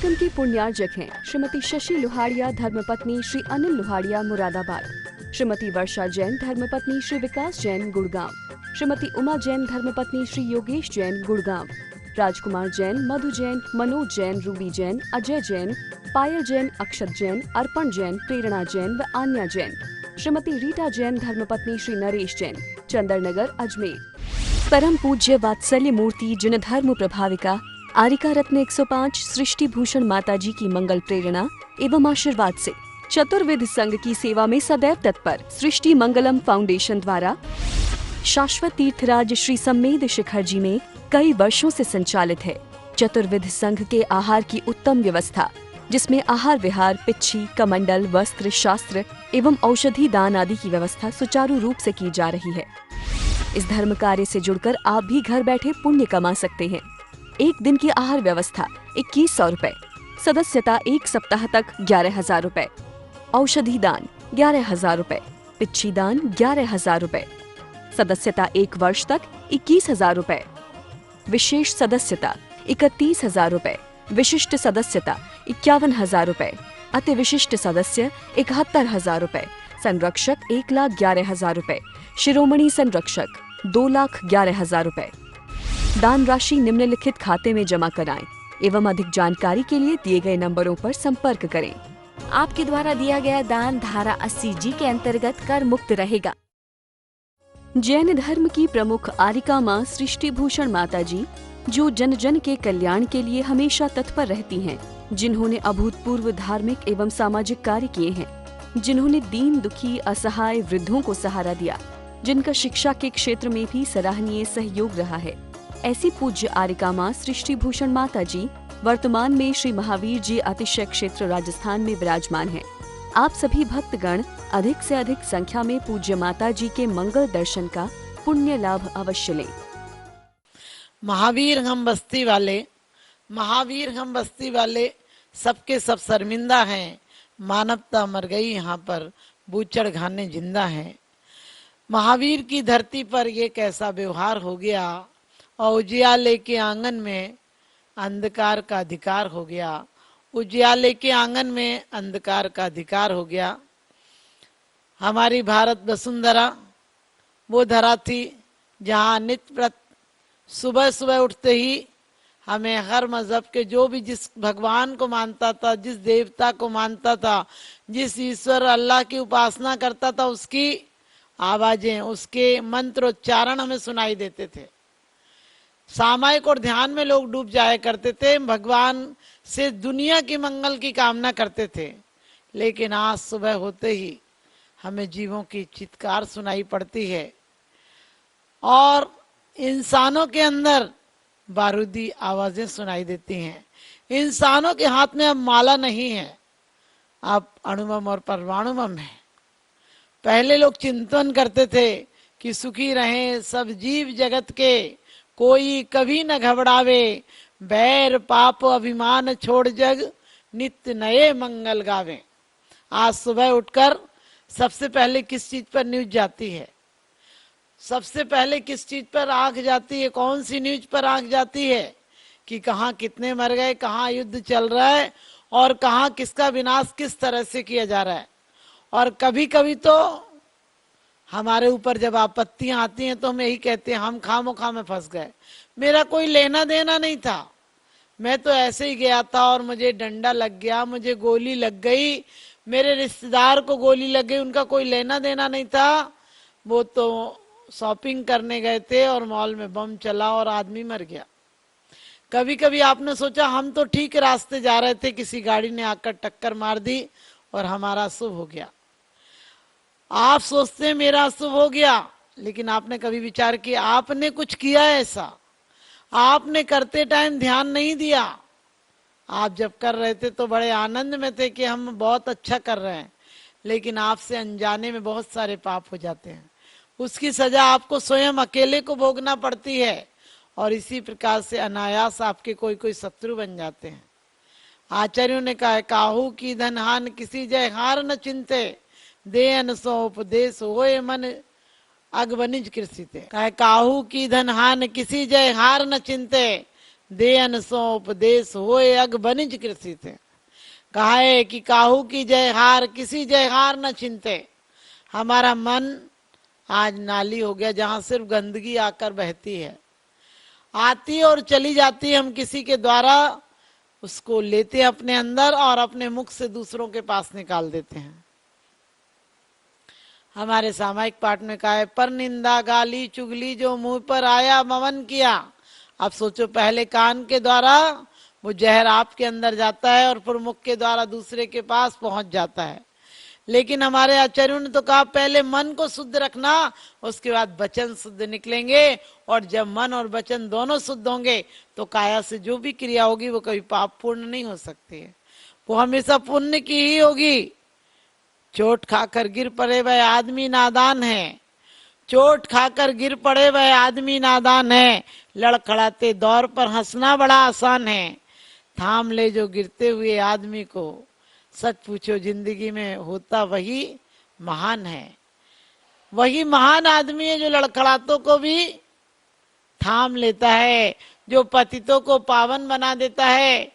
कार्यक्रम के पुण्यार्जक हैं श्रीमती शशि लोहाड़िया धर्मपत्नी श्री अनिल लोहाड़िया मुरादाबाद, श्रीमती वर्षा जैन धर्मपत्नी श्री विकास जैन गुड़गांव, श्रीमती उमा जैन धर्मपत्नी श्री योगेश जैन गुड़गांव, राजकुमार जैन, मधु जैन, मनोज जैन, रूबी जैन, अजय जैन, पायल जैन, अक्षत जैन, अर्पण जैन, प्रेरणा जैन व आन्या जैन, श्रीमती रीटा जैन धर्मपत्नी श्री नरेश जैन, चंदरनगर अजमेर। परम पूज्य वात्सल्य मूर्ति जिन धर्म प्रभाविका आरिका रत्न 105 सृष्टि भूषण माता जी की मंगल प्रेरणा एवं आशीर्वाद से चतुर्विध संघ की सेवा में सदैव तत्पर सृष्टि मंगलम फाउंडेशन द्वारा शाश्वत तीर्थराज श्री सम्मेद शिखर जी में कई वर्षों से संचालित है चतुर्विध संघ के आहार की उत्तम व्यवस्था, जिसमें आहार विहार, पिच्छी, कमंडल, वस्त्र, शास्त्र एवं औषधि दान आदि की व्यवस्था सुचारू रूप से की जा रही है। इस धर्म कार्य से जुड़कर आप भी घर बैठे पुण्य कमा सकते हैं। एक दिन की आहार व्यवस्था 2100 रुपए, सदस्यता 1 सप्ताह तक 11,000 रुपए, औषधि दान 11,000 रुपए, पिच्छी दान 11,000 रुपए, सदस्यता 1 वर्ष तक 21,000 रुपए, विशेष सदस्यता 31,000 रुपए, विशिष्ट सदस्यता 51,000 रुपए, अति विशिष्ट सदस्य 71,000 रुपए, संरक्षक 1,11,000 रुपए, शिरोमणि संरक्षक 2,11,000 रुपए। दान राशि निम्नलिखित खाते में जमा कराएं एवं अधिक जानकारी के लिए दिए गए नंबरों पर संपर्क करें। आपके द्वारा दिया गया दान धारा 80G के अंतर्गत कर मुक्त रहेगा। जैन धर्म की प्रमुख आरिका माँ सृष्टि भूषण माता जी, जो जन जन के कल्याण के लिए हमेशा तत्पर रहती हैं, जिन्होंने अभूतपूर्व धार्मिक एवं सामाजिक कार्य किए हैं, जिन्होंने दीन दुखी असहाय वृद्धों को सहारा दिया, जिनका शिक्षा के क्षेत्र में भी सराहनीय सहयोग रहा है, ऐसी पूज्य आरिका माँ सृष्टि भूषण माता जी वर्तमान में श्री महावीर जी अतिशय क्षेत्र राजस्थान में विराजमान हैं। आप सभी भक्तगण अधिक से अधिक संख्या में पूज्य माता जी के मंगल दर्शन का पुण्य लाभ अवश्य लें। महावीर हम बस्ती वाले सबके सब शर्मिंदा हैं, मानवता मर गई यहाँ पर, बूचड़ घाने जिंदा हैं। महावीर की धरती पर ये कैसा व्यवहार हो गया और उजियाले के आंगन में अंधकार का अधिकार हो गया, उजियाले के आंगन में अंधकार का अधिकार हो गया। हमारी भारत वसुंधरा वो धरा थी जहाँ नित्य प्रत सुबह सुबह उठते ही हमें हर मजहब के जो भी जिस भगवान को मानता था, जिस देवता को मानता था, जिस ईश्वर अल्लाह की उपासना करता था, उसकी आवाजें, उसके मंत्रोच्चारण हमें सुनाई देते थे। सामायिक और ध्यान में लोग डूब जाया करते थे, भगवान से दुनिया की मंगल की कामना करते थे। लेकिन आज सुबह होते ही हमें जीवों की चित्कार सुनाई पड़ती है और इंसानों के अंदर बारूदी आवाजें सुनाई देती हैं। इंसानों के हाथ में अब माला नहीं है, अब अणुबम और परमाणु बम है। पहले लोग चिंतन करते थे कि सुखी रहें सब जीव जगत के, कोई कभी न घबरावे, बैर पाप अभिमान छोड़ जग नित्य नए मंगल गावे। आज सुबह उठकर सबसे पहले किस चीज पर न्यूज जाती है? सबसे पहले किस चीज पर आंख जाती है? कौन सी न्यूज पर आंख जाती है कि कहाँ कितने मर गए, कहाँ युद्ध चल रहा है और कहाँ किसका विनाश किस तरह से किया जा रहा है। और कभी कभी तो हमारे ऊपर जब आपत्तियां आती हैं तो हम यही कहते हैं हम खामोखा में फंस गए, मेरा कोई लेना देना नहीं था, मैं तो ऐसे ही गया था और मुझे डंडा लग गया, मुझे गोली लग गई, मेरे रिश्तेदार को गोली लग गई, उनका कोई लेना देना नहीं था, वो तो शॉपिंग करने गए थे और मॉल में बम चला और आदमी मर गया। कभी कभी आपने सोचा हम तो ठीक रास्ते जा रहे थे, किसी गाड़ी ने आकर टक्कर मार दी और हमारा शुभ हो गया। आप सोचते हैं मेरा शुभ हो गया, लेकिन आपने कभी विचार किया आपने कुछ किया ऐसा? आपने करते टाइम ध्यान नहीं दिया। आप जब कर रहे थे तो बड़े आनंद में थे कि हम बहुत अच्छा कर रहे हैं, लेकिन आपसे अनजाने में बहुत सारे पाप हो जाते हैं। उसकी सजा आपको स्वयं अकेले को भोगना पड़ती है और इसी प्रकार से अनायास आपके कोई कोई शत्रु बन जाते हैं। आचार्यों ने कहा है काहू की धनहान किसी जय हार न चिंते, दे अनसो उपदेश होए मन अगवनिज कृषिते। कहा काहू की धनहान किसी जय हार न चिंते, दे अनसो उपदेश होए अग बनिज कृषि थे। कहा है कि काहू की जय हार किसी जय हार न चिंते। हमारा मन आज नाली हो गया जहां सिर्फ गंदगी आकर बहती है, आती और चली जाती। हम किसी के द्वारा उसको लेते हैं अपने अंदर और अपने मुख से दूसरों के पास निकाल देते हैं। हमारे सामायिक पाठ में कहा है, पर निंदा गाली चुगली जो मुंह पर आया मवन किया। अब सोचो, पहले कान के द्वारा वो जहर आपके अंदर जाता है और फिर मुख के द्वारा दूसरे के पास पहुंच जाता है। लेकिन हमारे आचार्यों ने तो कहा पहले मन को शुद्ध रखना, उसके बाद वचन शुद्ध निकलेंगे। और जब मन और वचन दोनों शुद्ध होंगे तो काया से जो भी क्रिया होगी वो कभी पाप पूर्ण नहीं हो सकती है, वो हमेशा पुण्य की ही होगी। चोट खाकर गिर पड़े वह आदमी नादान है, चोट खाकर गिर पड़े वह आदमी नादान है। लड़खड़ाते दौर पर हंसना बड़ा आसान है, थाम ले जो गिरते हुए आदमी को। सच पूछो, जिंदगी में होता वही महान है। वही महान आदमी है जो लड़खड़ातों को भी थाम लेता है, जो पतितों को पावन बना देता है,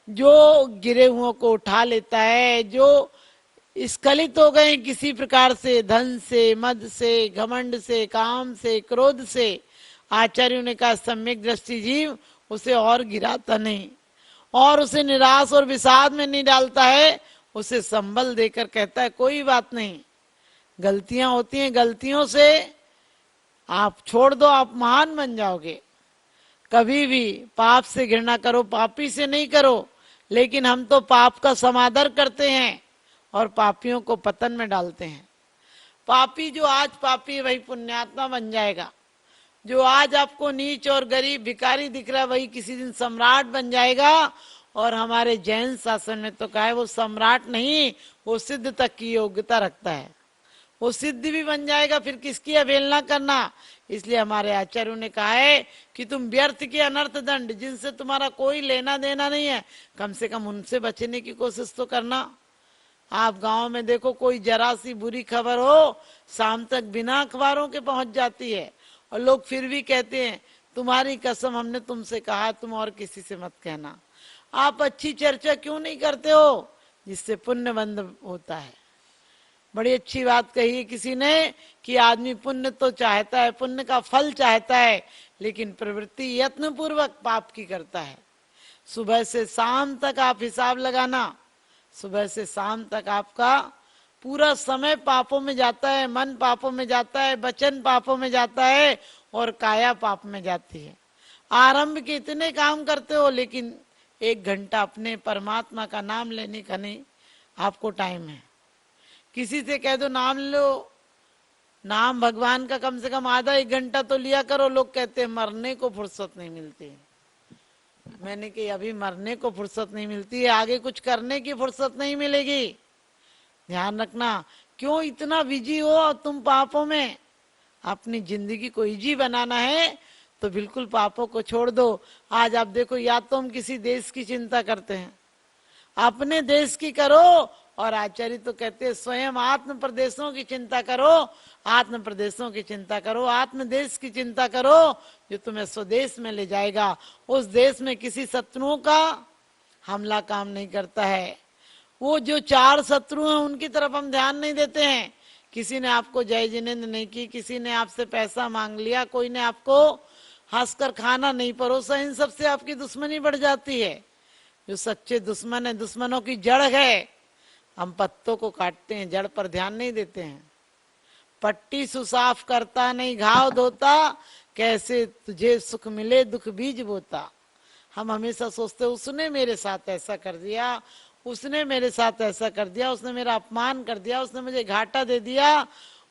जो गिरे हुओं को उठा लेता है, जो स्खलित हो गए किसी प्रकार से, धन से, मद से, घमंड से, काम से, क्रोध से। आचार्यों ने कहा सम्यक दृष्टि जीव उसे और गिराता नहीं और उसे निराश और विषाद में नहीं डालता है, उसे संबल देकर कहता है कोई बात नहीं, गलतियां होती हैं, गलतियों से आप छोड़ दो, आप महान बन जाओगे। कभी भी पाप से घृणा करो, पापी से नहीं करो। लेकिन हम तो पाप का समादर करते हैं और पापियों को पतन में डालते हैं। पापी जो आज पापी है वही पुण्यात्मा बन जाएगा, जो आज आपको नीच और गरीब भिखारी दिख रहा है वही किसी दिन सम्राट बन जाएगा। और हमारे जैन शासन में तो कहा है वो सम्राट नहीं, वो सिद्ध तक की योग्यता रखता है, वो सिद्ध भी बन जाएगा, फिर किसकी अवहेलना करना। इसलिए हमारे आचार्यों ने कहा है कि तुम व्यर्थ के अनर्थ दंड, जिनसे तुम्हारा कोई लेना देना नहीं है, कम से कम उनसे बचने की कोशिश तो करना। आप गांव में देखो, कोई जरा सी बुरी खबर हो शाम तक बिना अखबारों के पहुंच जाती है और लोग फिर भी कहते हैं तुम्हारी कसम हमने तुमसे कहा तुम और किसी से मत कहना। आप अच्छी चर्चा क्यों नहीं करते हो, जिससे पुण्य बंद होता है। बड़ी अच्छी बात कही है किसी ने कि आदमी पुण्य तो चाहता है, पुण्य का फल चाहता है, लेकिन प्रवृत्ति यत्न पूर्वक पाप की करता है। सुबह से शाम तक आप हिसाब लगाना, सुबह से शाम तक आपका पूरा समय पापों में जाता है, मन पापों में जाता है, वचन पापों में जाता है और काया पाप में जाती है। आरंभ के इतने काम करते हो लेकिन 1 घंटा अपने परमात्मा का नाम लेने का नहीं आपको टाइम है। किसी से कह दो नाम लो, नाम भगवान का कम से कम आधा 1 घंटा तो लिया करो। लोग कहते हैं मरने को फुर्सत नहीं मिलती। मैंने कही अभी मरने को फुर्सत नहीं मिलती है, आगे कुछ करने की फुर्सत नहीं मिलेगी। ध्यान रखना, क्यों इतना बिजी हो तुम पापों में। अपनी जिंदगी को इजी बनाना है तो बिल्कुल पापों को छोड़ दो। आज आप देखो, या तो हम किसी देश की चिंता करते हैं, अपने देश की करो, और आचार्य तो कहते हैं स्वयं आत्म प्रदेशों की चिंता करो, आत्म प्रदेशों की चिंता करो, आत्म देश की चिंता करो, जो तुम्हें स्वदेश में ले जाएगा। उस देश में किसी शत्रुओं का हमला काम नहीं करता है। वो जो 4 शत्रु हैं उनकी तरफ हम ध्यान नहीं देते हैं। किसी ने आपको जय जिनेंद्र नहीं की, किसी ने आपसे पैसा मांग लिया, कोई ने आपको हंसकर खाना नहीं परोसा, इन सब से आपकी दुश्मनी बढ़ जाती है। जो सच्चे दुश्मन है, दुश्मनों की जड़ है। हम पत्तों को काटते हैं, जड़ पर ध्यान नहीं देते हैं। पट्टी सुसाफ करता नहीं घाव धोता, कैसे तुझे सुख मिले दुख बीज बोता। हम हमेशा सोचते उसने मेरे साथ ऐसा कर दिया, उसने मेरे साथ ऐसा कर दिया, उसने मेरा अपमान कर दिया, उसने मुझे घाटा दे दिया,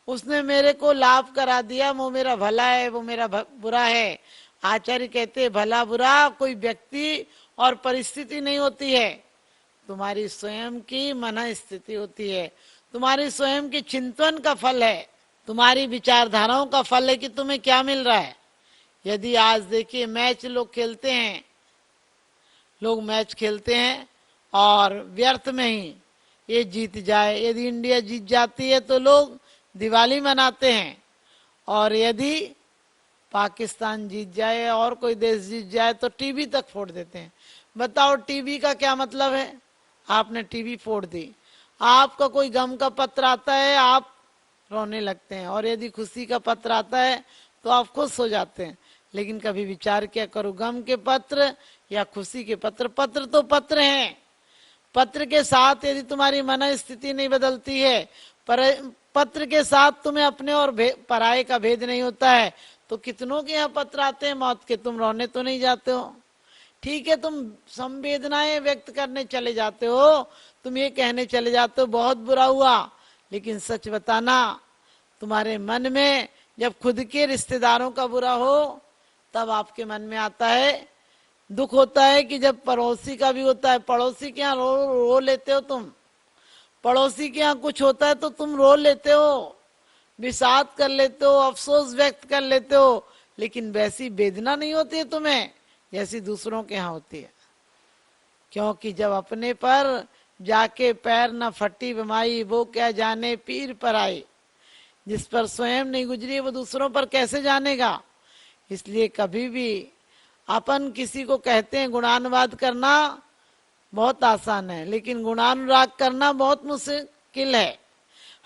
उसने मेरे को लाभ करा दिया, वो मेरा भला है वो मेरा बुरा है। आचार्य कहते हैं भला बुरा कोई व्यक्ति और परिस्थिति नहीं होती है, तुम्हारी स्वयं की मन स्थिति होती है, तुम्हारी स्वयं की चिंतन का फल है, तुम्हारी विचारधाराओं का फल है कि तुम्हें क्या मिल रहा है। यदि आज देखिए मैच लोग खेलते हैं, लोग मैच खेलते हैं और व्यर्थ में ही ये जीत जाए, यदि इंडिया जीत जाती है तो लोग दिवाली मनाते हैं, और यदि पाकिस्तान जीत जाए और कोई देश जीत जाए तो टीवी तक फोड़ देते हैं। बताओ टीवी का क्या मतलब है? आपने टीवी फोड़ दी। आपका कोई गम का पत्र आता है, आप रोने लगते हैं, और यदि खुशी का पत्र आता है तो आप खुश हो जाते हैं। लेकिन कभी विचार क्या करो, गम के पत्र या खुशी के पत्र, पत्र तो पत्र हैं। पत्र के साथ यदि तुम्हारी मन स्थिति नहीं बदलती है, पत्र के साथ तुम्हें अपने और पराये का भेद नहीं होता है, तो कितनों के यहाँ पत्र आते हैं मौत के, तुम रोने तो नहीं जाते हो। ठीक है, तुम संवेदनाएं व्यक्त करने चले जाते हो, तुम ये कहने चले जाते हो बहुत बुरा हुआ, लेकिन सच बताना, तुम्हारे मन में जब खुद के रिश्तेदारों का बुरा हो तब आपके मन में आता है, दुख होता है कि जब पड़ोसी का भी होता है। पड़ोसी के यहाँ रो लेते हो तुम, पड़ोसी के यहाँ कुछ होता है तो तुम रो लेते हो, विषाद कर लेते हो, अफसोस व्यक्त कर लेते हो, लेकिन वैसी वेदना नहीं होती है तुम्हें जैसी दूसरों के यहाँ होती है। क्योंकि जब अपने पर जाके पैर न फटी बमाई, वो क्या जाने पीर पर आई। जिस पर स्वयं नहीं गुजरी वो दूसरों पर कैसे जानेगा। इसलिए कभी भी अपन किसी को कहते हैं, गुणानुवाद करना बहुत आसान है, लेकिन गुणानुराग करना बहुत मुश्किल है।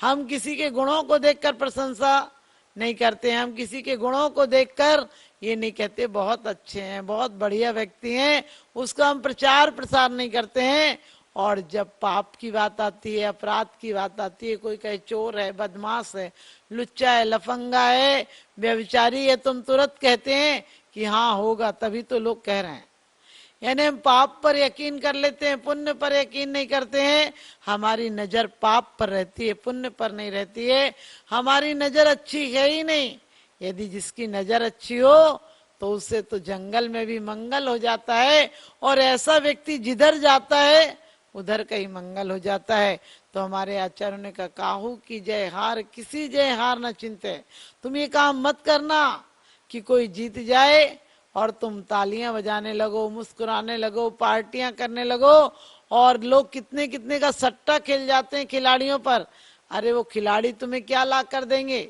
हम किसी के गुणों को देखकर प्रशंसा नहीं करते हैं, हम किसी के गुणों को देखकर ये नहीं कहते बहुत अच्छे हैं, बहुत बढ़िया व्यक्ति हैं, उसका हम प्रचार प्रसार नहीं करते हैं। और जब पाप की बात आती है, अपराध की बात आती है, कोई कहे चोर है, बदमाश है, लुच्चा है, लफंगा है, व्यभिचारी है, तुम तुरंत कहते हैं कि हाँ होगा, तभी तो लोग कह रहे हैं। यानी हम पाप पर यकीन कर लेते हैं, पुण्य पर यकीन नहीं करते हैं। हमारी नजर पाप पर रहती है, पुण्य पर नहीं रहती है। हमारी नजर अच्छी है ही नहीं। यदि जिसकी नजर अच्छी हो तो उससे तो जंगल में भी मंगल हो जाता है, और ऐसा व्यक्ति जिधर जाता है उधर का ही मंगल हो जाता है। तो हमारे आचार्यों ने कहा, काहू की जय हार किसी जय हार न चिंते। तुम ये काम मत करना कि कोई जीत जाए और तुम तालियां बजाने लगो, मुस्कुराने लगो, पार्टियां करने लगो, और लोग कितने कितने का सट्टा खेल जाते हैं खिलाड़ियों पर। अरे वो खिलाड़ी तुम्हें क्या ला कर देंगे?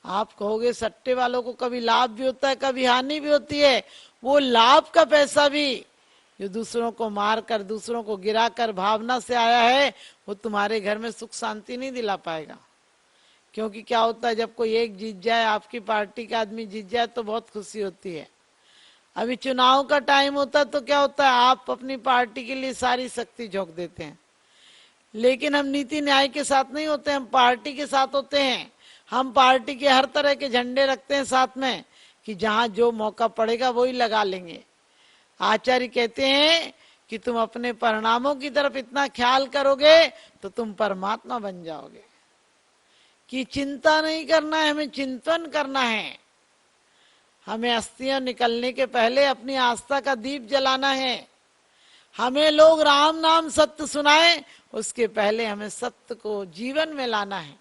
आप कहोगे सट्टे वालों को कभी लाभ भी होता है, कभी हानि भी होती है। वो लाभ का पैसा भी जो दूसरों को मार कर, दूसरों को गिरा कर भावना से आया है, वो तुम्हारे घर में सुख शांति नहीं दिला पाएगा। क्योंकि क्या होता है, जब कोई एक जीत जाए, आपकी पार्टी का आदमी जीत जाए तो बहुत खुशी होती है। अभी चुनाव का टाइम होता है तो क्या होता है, आप अपनी पार्टी के लिए सारी शक्ति झोंक देते हैं। लेकिन हम नीति न्याय के साथ नहीं होते, हम पार्टी के साथ होते हैं। हम पार्टी के हर तरह के झंडे रखते हैं साथ में, कि जहां जो मौका पड़ेगा वही लगा लेंगे। आचार्य कहते हैं कि तुम अपने परिणामों की तरफ इतना ख्याल करोगे तो तुम परमात्मा बन जाओगे। कि चिंता नहीं करना है, हमें चिंतन करना है। हमें अस्थियां निकलने के पहले अपनी आस्था का दीप जलाना है। हमें लोग राम नाम सत्य सुनाए, उसके पहले हमें सत्य को जीवन में लाना है।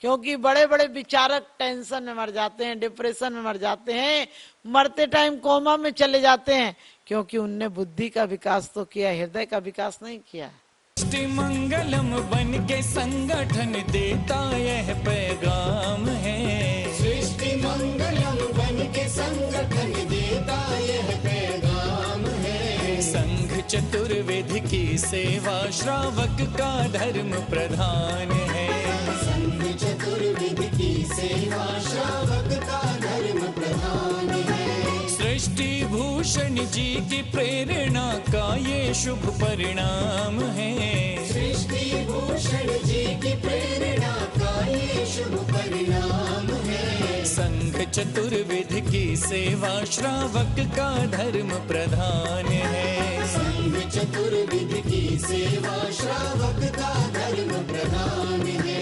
क्योंकि बड़े बड़े विचारक टेंशन में मर जाते हैं, डिप्रेशन में मर जाते हैं, मरते टाइम कोमा में चले जाते हैं, क्योंकि उनने बुद्धि का विकास तो किया, हृदय का विकास नहीं किया। सृष्टि मंगलम बन के संगठन देता यह पैगाम है। सृष्टि मंगलम बन के संगठन देता यह पैगाम है। संघ चतुर्वेद की सेवा श्रावक का धर्म प्रधान है। संघ चतुर्वेद की सेवा श्रावक का धर्म प्रधान है। सृष्टि भूषण जी की प्रेरणा का ये शुभ परिणाम है। सृष्टि भूषण जी की प्रेरणा का ये शुभ परिणाम है। संघ चतुर्वेद की सेवा श्रावक का धर्म प्रधान है। संघ चतुर्वेद की सेवा श्रावक का धर्म प्रधान है।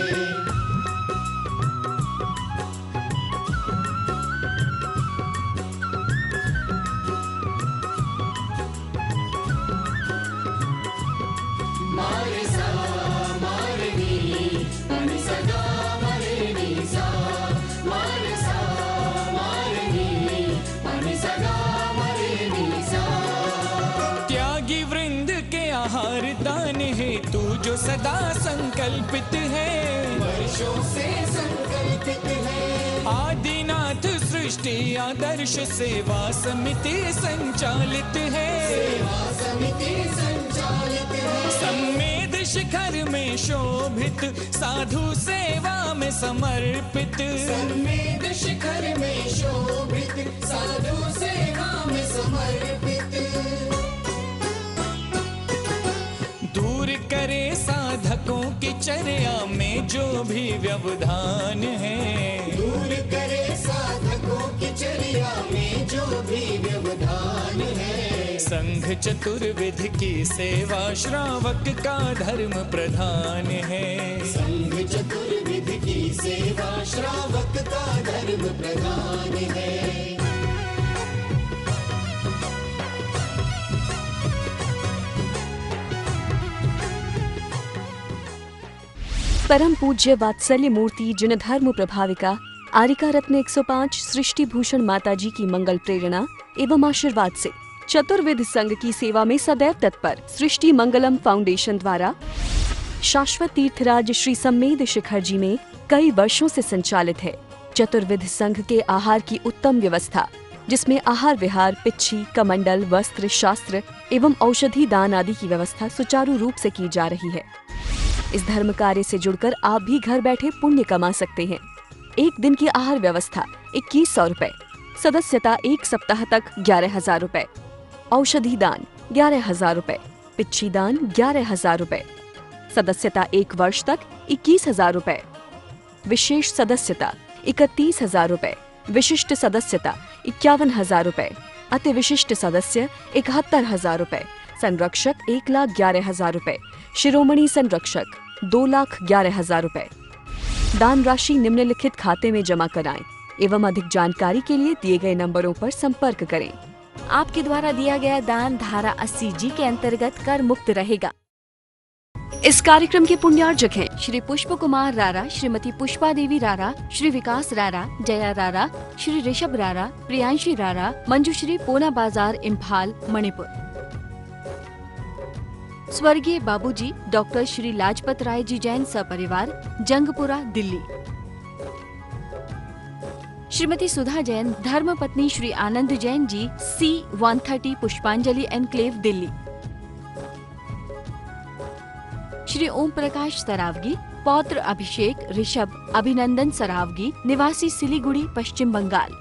मारे सा मारे नी मनि सदा मरे नी सा। मारे सा मारे नी मनि सदा मरे नी सा। त्यागी वृंद के आहार दान है तू जो सदा संकल्पित है। वर्षों से संकल्पित है। आदिनाथ सृष्टि आदर्श सेवा समिति संचालित है। सम्मेद शिखर में शोभित, साधु सेवा में समर्पित। सम्मेद शिखर में शोभित, साधु सेवा में समर्पित। दूर करे साधकों की चर्या में जो भी व्यवधान है। दूर करे साधकों की चर्या में जो भी व्यवधान है। संघ चतुर्विध की सेवा श्रावक का धर्म प्रधान है। संघ चतुर्विध की सेवा श्रावक का धर्म प्रधान है। परम पूज्य वात्सल्य मूर्ति जिन धर्म प्रभाविका आरिका रत्न 105 सृष्टि भूषण माताजी की मंगल प्रेरणा एवं आशीर्वाद से चतुर्विध संघ की सेवा में सदैव तत्पर सृष्टि मंगलम फाउंडेशन द्वारा शाश्वत तीर्थराज श्री सम्मेद शिखर जी में कई वर्षों से संचालित है चतुर्विध संघ के आहार की उत्तम व्यवस्था, जिसमें आहार विहार, पिच्छी, कमंडल, वस्त्र, शास्त्र एवं औषधि दान आदि की व्यवस्था सुचारू रूप से की जा रही है। इस धर्म कार्य से जुड़कर आप भी घर बैठे पुण्य कमा सकते हैं। एक दिन की आहार व्यवस्था 2100 रुपए, सदस्यता 1 सप्ताह तक 11,000 रुपए, औषधि दान 11,000 रुपए, पिच्छी दान 11,000 रुपए, सदस्यता 1 वर्ष तक 21,000 रुपए, विशेष सदस्यता 31,000 रुपए, विशिष्ट सदस्यता 51,000 रुपए, अति विशिष्ट सदस्य 71,000 रुपए, संरक्षक 1,11,000 रुपए, शिरोमणि संरक्षक 2,11,000 रुपए। दान राशि निम्नलिखित खाते में जमा कराएं एवं अधिक जानकारी के लिए दिए गए नंबरों पर संपर्क करें। आपके द्वारा दिया गया दान धारा 80G के अंतर्गत कर मुक्त रहेगा। इस कार्यक्रम के पुण्यार्जक हैं श्री पुष्प कुमार रारा, श्रीमती पुष्पा देवी रारा, श्री विकास रारा, जया रारा, श्री ऋषभ रारा, प्रियांशी रारा, मंजुश्री, पूना बाजार, इम्फाल, मणिपुर। स्वर्गीय बाबूजी डॉक्टर श्री लाजपत राय जी जैन सपरिवार, जंगपुरा, दिल्ली। श्रीमती सुधा जैन, धर्मपत्नी श्री आनंद जैन जी, C130 पुष्पांजलि एनक्लेव, दिल्ली। श्री ओम प्रकाश सरावगी, पौत्र अभिषेक ऋषभ अभिनंदन सरावगी, निवासी सिलीगुड़ी, पश्चिम बंगाल।